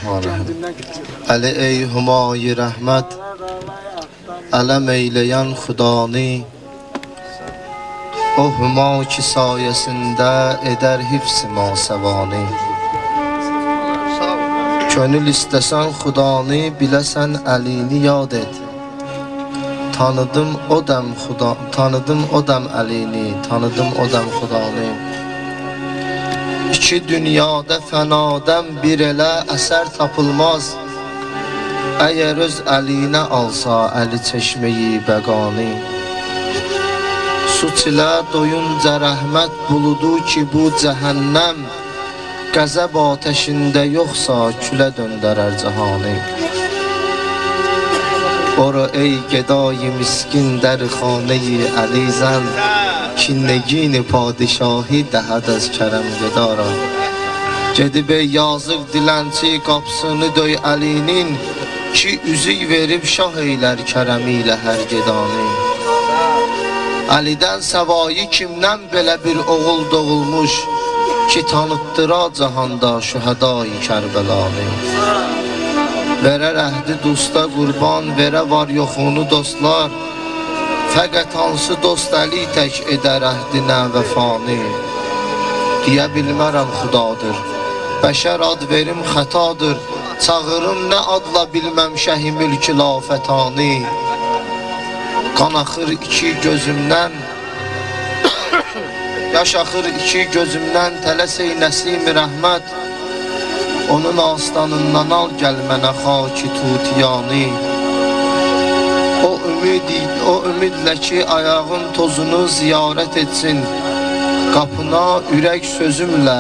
Bismillahirrahmanirrahim. Əli ey hümayi rəhmət, ələm eyləyən xudani, o hüma ki sayəsində edər hifz-i masəvani. Könül istəsən xudanı, biləsən əlini yad et. Tanıdım o dəm əlini, tanıdım o dəm xudanı. İki dünyada fənadən bir elə əsər tapılmaz. Əgər öz əlinə alsa əli çeşmeyi bəqani. Su çilə doyunca rəhmət buludu ki bu cəhənnəm, qəzəb ateşində yoxsa külə döndərər cahanı. Ora ey gedai miskin در خانه علی زن ki negin padişahi dəhəd az kərəm gedara. Gedib ey yazıq dilənçi qapısını döy əlinin ki üzük verib şah eylər kərəmi ilə hər gedanı. Əlidən səvayı kimdən belə bir oğul doğulmuş ki tanıttıra cahanda şühədai Kərbəlanı. Verər əhdi dosta qurban, verə var yoxunu dostlar. Fəqət hansı dost əli tək edər əhdinə vəfani. Deyə bilmərəm xudadır, bəşər ad verim xətadır. Çağırım nə adla bilməm şəhi mülkü lafətani. Qan axır iki gözümdən, yaş axır iki gözümdən. Tələs ey nəsim-i rəhmət, onun astanından al gəl mənə xaki tutiyani. O ümidlə ki ayağın tozunu ziyarət etsin, qapına ürək sözümlə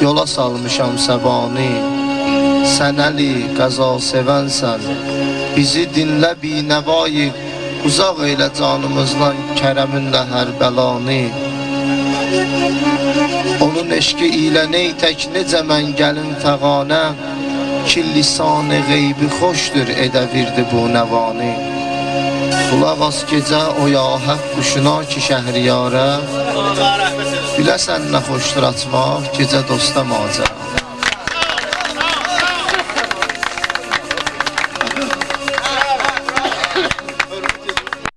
yola salmışam səbani. Sən əli qəza sevənsən, bizi dinlə binəvayı, uzaq eylə canımızdan kərəminlə hər bəlani. Onun eşqi ilə neytək necə mən gəlim fəqanə, ki lisan-ı qeybi xoşdur edəvirdi bu nəvani. Qulaq as gecə o yahəq quşuna ki şəhriyarə, biləsən nə xoşdur açmaq gecə dosta macəra.